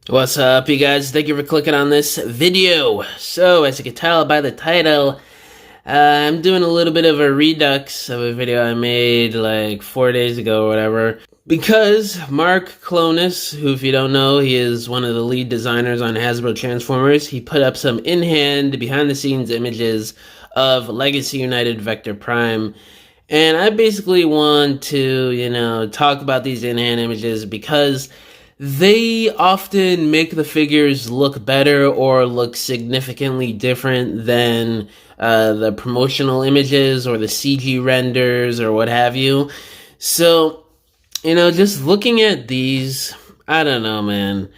What's up, you guys? Thank you for clicking on this video. So, as you can tell by the title, I'm doing a little bit of a redux of a video I made like 4 days ago or whatever. Because Mark Clonas, who if you don't know, he is one of the lead designers on Hasbro Transformers, he put up some in-hand, behind-the-scenes images of Legacy United Vector Prime. And I basically want to, talk about these in-hand images because they often make the figures look better or look significantly different than the promotional images or the CG renders or what have you. So, just looking at these, I don't know, man.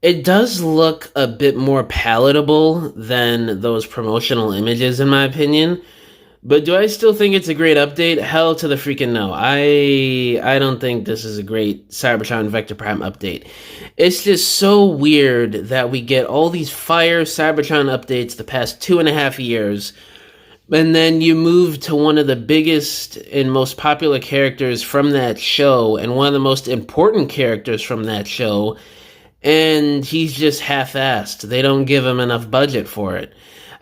It does look a bit more palatable than those promotional images, in my opinion. But do I still think it's a great update? Hell to the freaking no. I don't think this is a great Cybertron Vector Prime update. It's just so weird that we get all these fire Cybertron updates the past 2.5 years, and then you move to one of the biggest and most popular characters from that show, and one of the most important characters from that show, and he's just half-assed. They don't give him enough budget for it.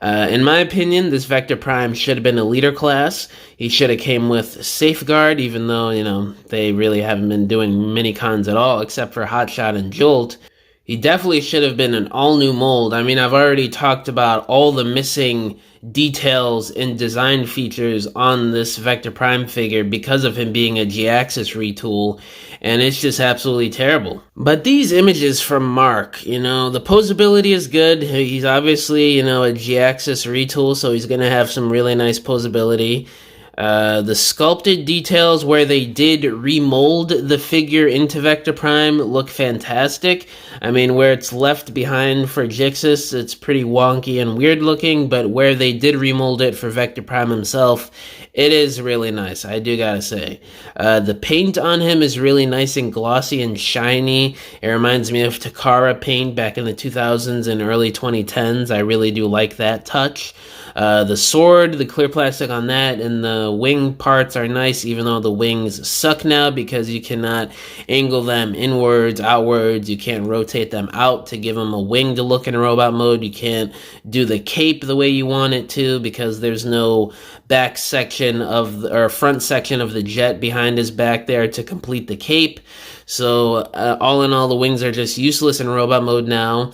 In my opinion, this Vector Prime should have been a leader class. He should have came with Safeguard, even though, they really haven't been doing mini cons at all, except for Hotshot and Jolt. He definitely should have been an all-new mold. I mean, I've already talked about all the missing details and design features on this Vector Prime figure because of him being a G-Axis retool, and it's just absolutely terrible. But these images from Mark, the posability is good. He's obviously, a G-Axis retool, so he's going to have some really nice posability. The sculpted details where they did remold the figure into Vector Prime look fantastic. I mean, where it's left behind for Jixis, it's pretty wonky and weird looking, but where they did remold it for Vector Prime himself, it is really nice, I do gotta say. The paint on him is really nice and glossy and shiny. It reminds me of Takara paint back in the 2000s and early 2010s. I really do like that touch. The sword, the clear plastic on that, and the wing parts are nice, even though the wings suck now because you cannot angle them inwards, outwards. You can't rotate them out to give them a wing to look in robot mode. You can't do the cape the way you want it to because there's no back section or front section of the jet behind his back there to complete the cape. So all in all, the wings are just useless in robot mode now.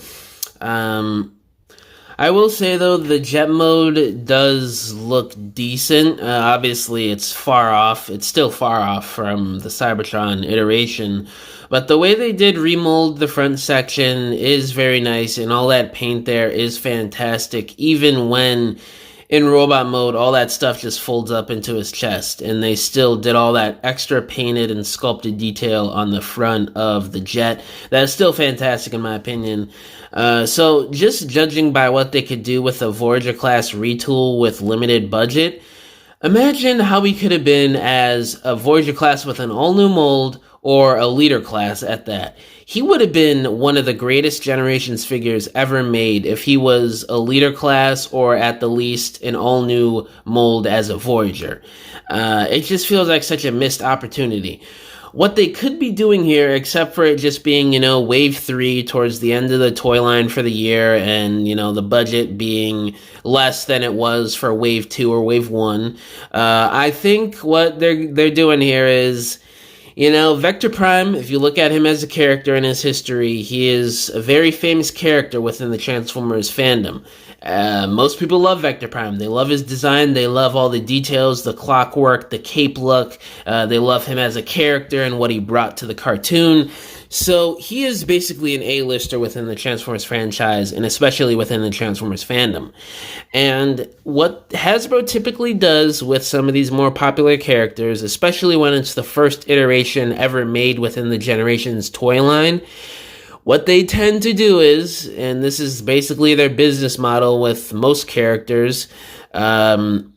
I will say, though, the jet mode does look decent. Obviously, it's far off. It's still far off from the Cybertron iteration. But the way they did remold the front section is very nice, and all that paint there is fantastic, even when in robot mode, all that stuff just folds up into his chest, and they still did all that extra painted and sculpted detail on the front of the jet. That's still fantastic in my opinion. So just judging by what they could do with a Voyager class retool with limited budget, imagine how he could have been as a Voyager class with an all-new mold or a leader class at that. He would have been one of the greatest Generations figures ever made if he was a leader class or at the least an all-new mold as a Voyager. It just feels like such a missed opportunity. What they could be doing here, except for it just being, wave 3 towards the end of the toy line for the year and, the budget being less than it was for wave 2 or wave 1, I think what they're doing here is, Vector Prime, if you look at him as a character in his history, he is a very famous character within the Transformers fandom. Most people love Vector Prime. They love his design. They love all the details, the clockwork, the cape look. They love him as a character and what he brought to the cartoon. So he is basically an A-lister within the Transformers franchise, and especially within the Transformers fandom. And what Hasbro typically does with some of these more popular characters, especially when it's the first iteration ever made within the Generations toy line, what they tend to do is, and this is basically their business model with most characters, the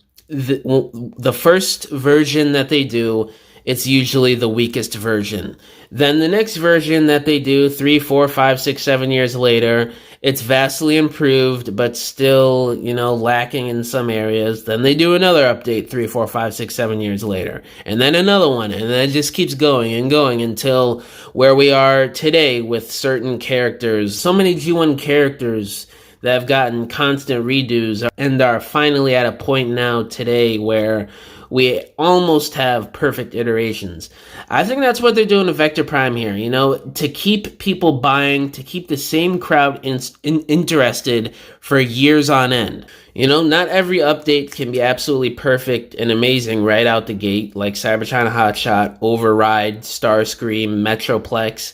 first version that they do it's usually the weakest version. Then the next version that they do 3, 4, 5, 6, 7 years later, it's vastly improved, but still, lacking in some areas. Then they do another update 3, 4, 5, 6, 7 years later, and then another one, and then it just keeps going and going until where we are today with certain characters. So many G1 characters that have gotten constant redos and are finally at a point now today where we almost have perfect iterations. I think that's what they're doing to Vector Prime here, to keep people buying, to keep the same crowd interested for years on end. Not every update can be absolutely perfect and amazing right out the gate, like Cybertron Hotshot, Override, Starscream, Metroplex.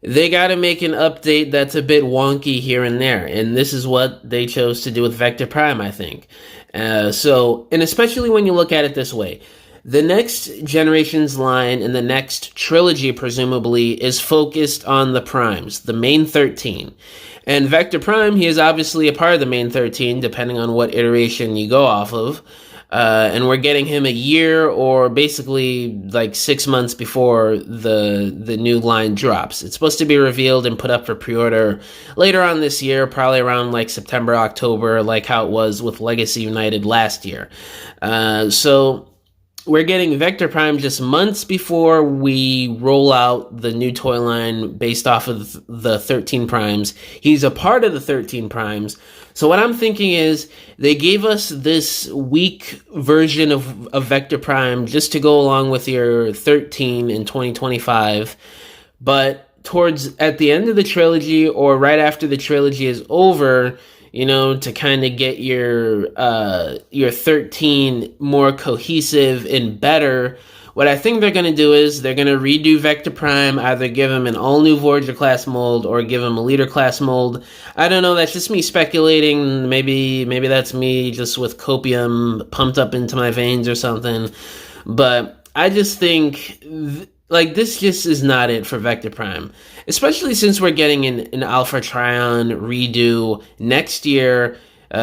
They got to make an update that's a bit wonky here and there, and this is what they chose to do with Vector Prime, I think. And especially when you look at it this way, the next Generations line and the next trilogy, presumably, is focused on the Primes, the main 13. And Vector Prime, he is obviously a part of the main 13, depending on what iteration you go off of. And we're getting him a year or basically like 6 months before the new line drops. It's supposed to be revealed and put up for pre-order later on this year, probably around like September, October, like how it was with Legacy United last year. So we're getting Vector Prime just months before we roll out the new toy line based off of the 13 Primes. He's a part of the 13 Primes. So what I'm thinking is they gave us this weak version of Vector Prime just to go along with your 13 in 2025. But at the end of the trilogy or right after the trilogy is over, to kind of get your 13 more cohesive and better, what I think they're going to do is they're going to redo Vector Prime, either give him an all-new Voyager class mold or give him a Leader class mold. I don't know, that's just me speculating. Maybe that's me just with copium pumped up into my veins or something. But I just think this just is not it for Vector Prime, especially since we're getting an Alpha Trion redo next year,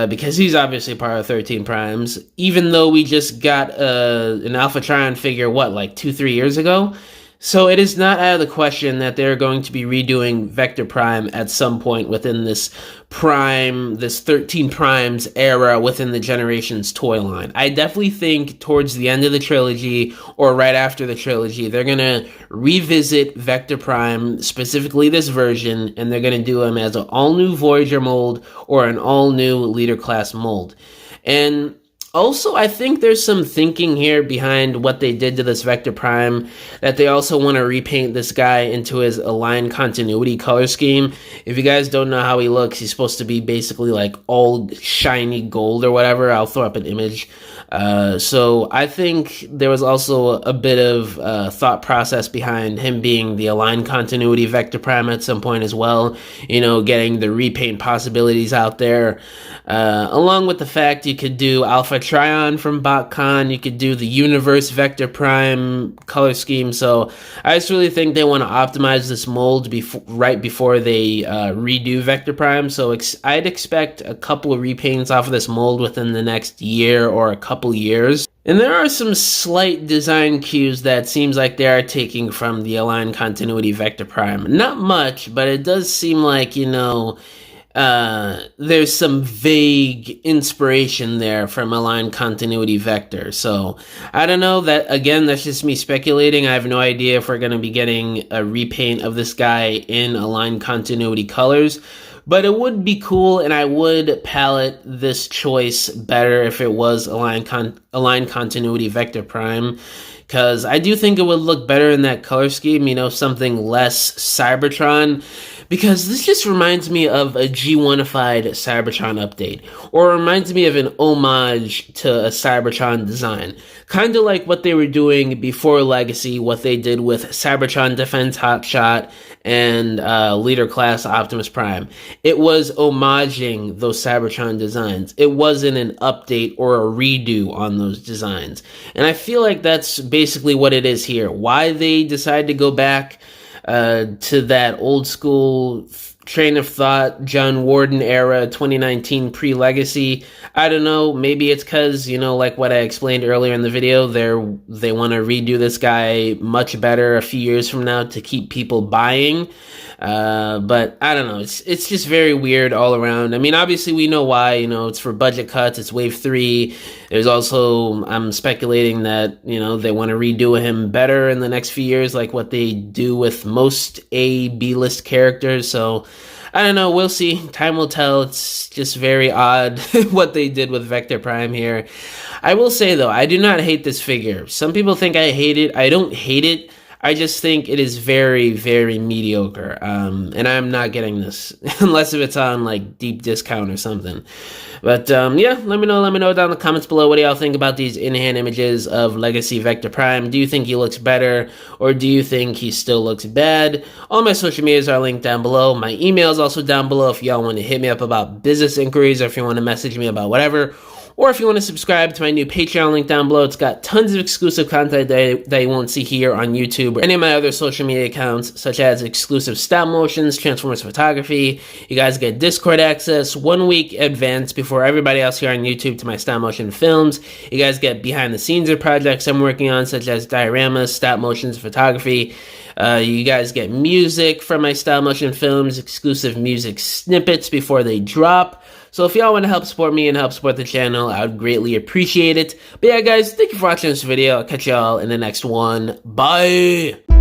because he's obviously part of 13 Primes, even though we just got an Alpha Trion figure, 2-3 years ago? So it is not out of the question that they're going to be redoing Vector Prime at some point within this 13 Primes era within the Generations toy line. I definitely think towards the end of the trilogy or right after the trilogy, they're going to revisit Vector Prime, specifically this version, and they're going to do him as an all-new Voyager mold or an all-new Leader class mold. And also, I think there's some thinking here behind what they did to this Vector Prime, that they also want to repaint this guy into his Align Continuity color scheme. If you guys don't know how he looks, he's supposed to be basically like all shiny gold or whatever. I'll throw up an image. So I think there was also a bit of thought process behind him being the Align Continuity Vector Prime at some point as well, getting the repaint possibilities out there, along with the fact you could do Alpha Trion from BotCon, you could do the Universe Vector Prime color scheme. So I just really think they want to optimize this mold right before they redo Vector Prime. So I'd expect a couple of repaints off of this mold within the next year or a couple years. And there are some slight design cues that seems like they are taking from the Align Continuity Vector Prime. Not much, but it does seem like, there's some vague inspiration there from Align Continuity Vector. So I don't know, that's just me speculating. I have no idea if we're going to be getting a repaint of this guy in Align Continuity colors. But it would be cool, and I would palette this choice better if it was Align Continuity Vector Prime, because I do think it would look better in that color scheme, something less Cybertron, because this just reminds me of a G1-ified Cybertron update, or reminds me of an homage to a Cybertron design, kind of like what they were doing before Legacy, what they did with Cybertron Defense Hotshot and Leader Class Optimus Prime. It was homaging those Cybertron designs. It wasn't an update or a redo on those designs. And I feel like that's basically what it is here. Why they decided to go back to that old school train of thought, John Warden era, 2019 pre-Legacy. I don't know, maybe it's because, you know, like what I explained earlier in the video, they want to redo this guy much better a few years from now to keep people buying. But I don't know, it's just very weird all around. I mean, obviously we know why, you know, it's for budget cuts, it's Wave 3. There's also, I'm speculating that, you know, they want to redo him better in the next few years, like what they do with most B-list characters. So I don't know, we'll see. Time will tell. It's just very odd what they did with Vector Prime here. I will say though, I do not hate this figure. Some people think I hate it. I don't hate it. I just think it is very, very mediocre. And I'm not getting this unless if it's on like deep discount or something. But yeah, let me know down in the comments below. What do y'all think about these in-hand images of Legacy Vector Prime? Do you think he looks better, or do you think he still looks bad? All my social medias are linked down below. My email is also down below if y'all want to hit me up about business inquiries, or if you want to message me about whatever. Or if you want to subscribe to my new Patreon link down below, it's got tons of exclusive content that you won't see here on YouTube or any of my other social media accounts, such as exclusive stop motions, Transformers photography. You guys get Discord access 1 week advance before everybody else here on YouTube to my stop motion films. You guys get behind the scenes of projects I'm working on, such as dioramas, stop motions, photography. You guys get music from my stop motion films, exclusive music snippets before they drop. So if y'all want to help support me and help support the channel, I would greatly appreciate it. But yeah, guys, thank you for watching this video. I'll catch y'all in the next one. Bye!